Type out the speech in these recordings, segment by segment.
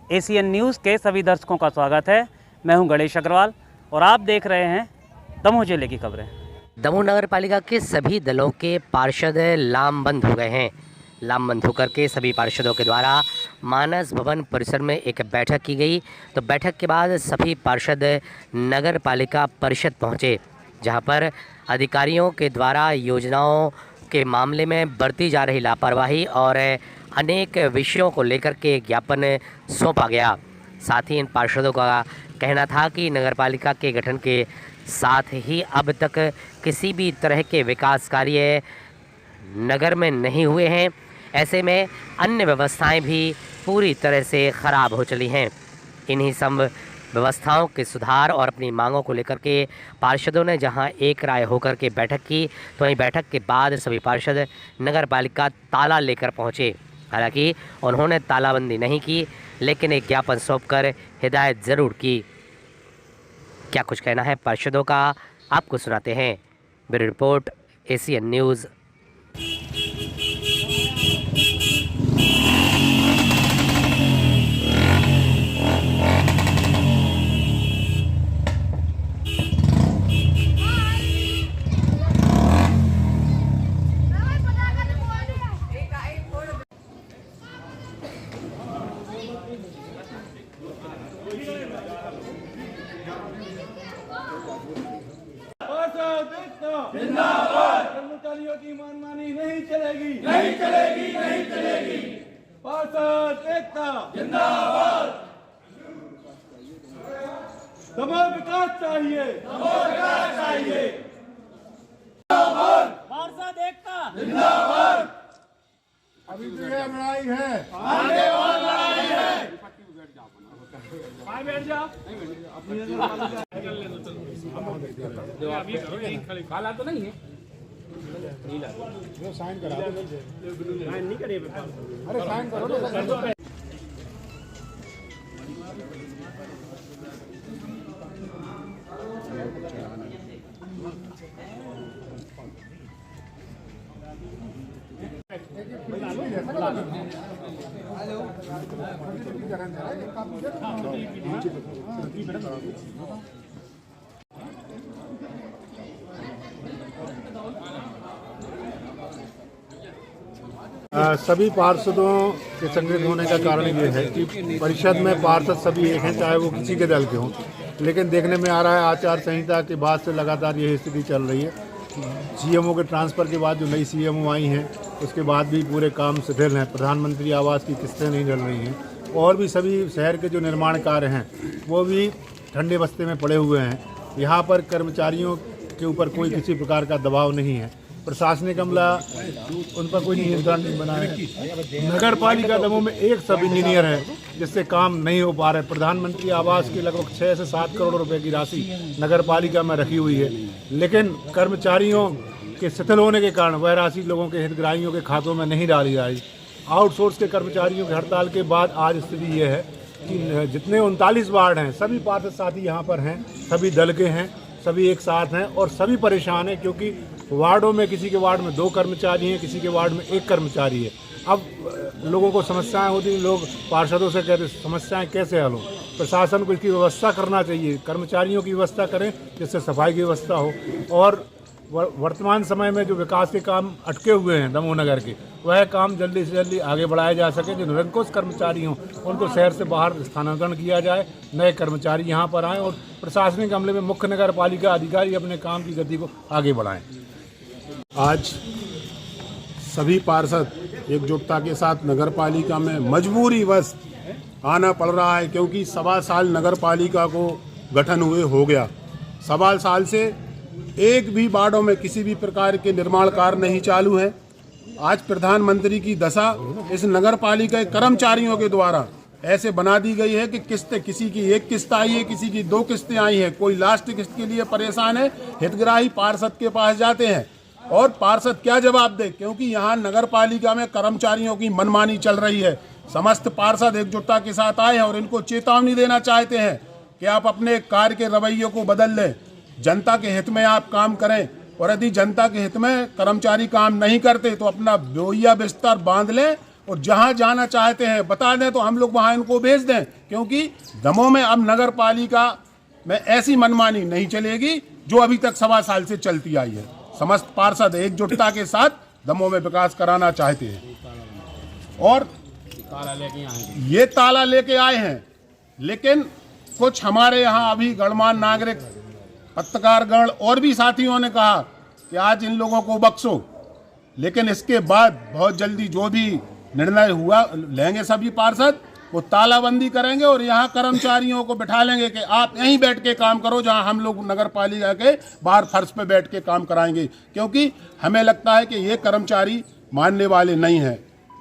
ACN news के सभी दर्शकों का स्वागत है। मैं हूं गणेश अग्रवाल और आप देख रहे हैं दमोह जिले की खबरें। दमोह नगर पालिका के सभी दलों के पार्षद लामबंद हो गए हैं। लामबंद होकर के सभी पार्षदों के द्वारा मानस भवन परिसर में एक बैठक की गई। तो बैठक के बाद सभी पार्षद नगर पालिका परिषद पहुंचे, जहां पर अधिकारियों के द्वारा योजनाओं के मामले में बरती जा रही लापरवाही और अनेक विषयों को लेकर के ज्ञापन सौंपा गया। साथ ही इन पार्षदों का कहना था कि नगर पालिका के गठन के साथ ही अब तक किसी भी तरह के विकास कार्य नगर में नहीं हुए हैं। ऐसे में अन्य व्यवस्थाएं भी पूरी तरह से ख़राब हो चली हैं। इन्हीं सब व्यवस्थाओं के सुधार और अपनी मांगों को लेकर के पार्षदों ने जहां एक राय होकर के बैठक की, तो वहीं बैठक के बाद सभी पार्षद नगर पालिका ताला लेकर पहुंचे। हालांकि उन्होंने तालाबंदी नहीं की, लेकिन एक ज्ञापन सौंपकर हिदायत ज़रूर की। क्या कुछ कहना है पार्षदों का, आपको सुनाते हैं। Bureau report, ACN news. जिंदाबाद। कर्मचारियों की मनमानी नहीं चलेगी, नहीं चलेगी, नहीं चलेगी। पार्षद एकता जिंदाबाद। दमोह विकास चाहिए, दमोह विकास चाहिए। जिंदाबाद। पार्षद एकता जिंदाबाद। अभी तो ये लड़ाई है, आगे और लड़ाई है। बैठ जाओ। जो आप ये करो, यही खड़े काला तो नहीं है, नीला जो साइन करा दो। साइन नहीं करे, अरे साइन करो ना। सभी पार्षदों के संगठित होने का कारण ये है कि परिषद में पार्षद सभी एक हैं, चाहे वो किसी के दल के हों। लेकिन देखने में आ रहा है आचार संहिता के बाद से लगातार यही स्थिति चल रही है। सीएमओ के ट्रांसफ़र के बाद जो नई सीएमओ आई हैं, उसके बाद भी पूरे काम शिथिल हैं। प्रधानमंत्री आवास की किस्तें नहीं डल रही हैं और भी सभी शहर के जो निर्माण कार्य हैं वो भी ठंडे बस्ते में पड़े हुए हैं। यहाँ पर कर्मचारियों के ऊपर कोई किसी प्रकार का दबाव नहीं है। प्रशासनिक अमला उन पर कोई नियंत्रण नहीं बना है। नगर पालिका दमोह में एक सब इंजीनियर है जिससे काम नहीं हो पा रहा है। प्रधानमंत्री आवास की लगभग 6 से 7 करोड़ रुपए की राशि नगर पालिका में रखी हुई है, लेकिन कर्मचारियों के शिथिल होने के कारण वह राशि लोगों के हितग्राहियों के खातों में नहीं डाली जा रही। आउटसोर्स के कर्मचारियों की हड़ताल के बाद आज स्थिति ये है कि जितने 39 वार्ड हैं सभी पार्षद साथी यहाँ पर हैं, सभी दल के हैं, सभी एक साथ हैं और सभी परेशान हैं, क्योंकि वार्डों में किसी के वार्ड में 2 कर्मचारी हैं, किसी के वार्ड में 1 कर्मचारी है। अब लोगों को समस्याएं होती हैं, लोग पार्षदों से कहते समस्याएं कैसे हल हो। प्रशासन को इसकी व्यवस्था करना चाहिए, कर्मचारियों की व्यवस्था करें जिससे सफाई की व्यवस्था हो। और वर्तमान समय में जो विकास के काम अटके हुए हैं दमोह नगर के, वह काम जल्दी से जल्दी आगे बढ़ाया जा सके। जो निरंकुश कर्मचारी हों उनको शहर से बाहर स्थानांतरण किया जाए, नए कर्मचारी यहाँ पर आएँ और प्रशासनिक अमले में मुख्य नगर पालिका अधिकारी अपने काम की गति को आगे बढ़ाएं। आज सभी पार्षद एकजुटता के साथ नगर पालिका में मजबूरीवश आना पड़ रहा है, क्योंकि 1.25 साल नगर पालिका को गठन हुए हो गया। 1.25 साल से एक भी वार्डों में किसी भी प्रकार के निर्माण कार्य नहीं चालू है। आज प्रधानमंत्री की दशा इस नगर पालिका के कर्मचारियों के द्वारा ऐसे बना दी गई है कि किस्तें, किसी की 1 किस्त आई है, किसी की 2 किस्तें आई हैं, कोई लास्ट किस्त के लिए परेशान है। हितग्राही पार्षद के पास जाते हैं और पार्षद क्या जवाब दे, क्योंकि यहाँ नगर पालिका में कर्मचारियों की मनमानी चल रही है। समस्त पार्षद एकजुटता के साथ आए हैं और इनको चेतावनी देना चाहते हैं कि आप अपने कार्य के रवैये को बदल लें, जनता के हित में आप काम करें। और यदि जनता के हित में कर्मचारी काम नहीं करते तो अपना बोइया बिस्तर बांध लें और जहां जाना चाहते हैं बता दें, तो हम लोग वहां इनको भेज दें। क्योंकि दमोह में अब नगर पालिका में ऐसी मनमानी नहीं चलेगी जो अभी तक 1.25 साल से चलती आई है। समस्त पार्षद एकजुटता के साथ दमोह में विकास कराना चाहते हैं और ये ताला लेके आए हैं। लेकिन कुछ हमारे यहाँ अभी गणमान्य नागरिक, पत्रकारगण और भी साथियों ने कहा कि आज इन लोगों को बख्शो, लेकिन इसके बाद बहुत जल्दी जो भी निर्णय हुआ लेंगे सभी पार्षद, वो तालाबंदी करेंगे और यहाँ कर्मचारियों को बिठा लेंगे कि आप यहीं बैठ के काम करो, जहाँ हम लोग नगर पालिका के बाहर फर्श पे बैठ के काम कराएंगे। क्योंकि हमें लगता है कि ये कर्मचारी मानने वाले नहीं हैं,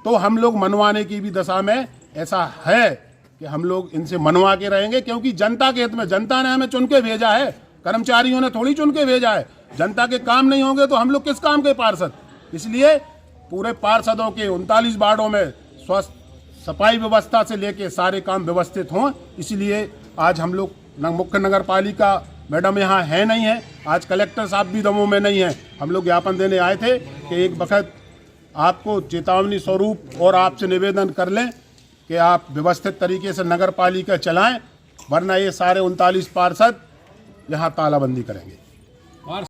तो हम लोग मनवाने की भी दशा में ऐसा है कि हम लोग इनसे मनवा के रहेंगे। क्योंकि जनता के हित में, जनता ने हमें चुन के भेजा है, कर्मचारियों ने थोड़ी चुन के भेजा है। जनता के काम नहीं होंगे तो हम लोग किस काम के पार्षद। इसलिए पूरे पार्षदों के 39 वार्डों में स्वस्थ सफाई व्यवस्था से लेके सारे काम व्यवस्थित हों। इसलिए आज हम लोग मुख्य नगर पालिका मैडम यहाँ है नहीं है, आज कलेक्टर साहब भी दमोह में नहीं है। हम लोग ज्ञापन देने आए थे कि एक वक्त आपको चेतावनी स्वरूप और आपसे निवेदन कर लें कि आप व्यवस्थित तरीके से नगर पालिका चलाएं, वरना ये सारे 39 पार्षद यहाँ तालाबंदी करेंगे।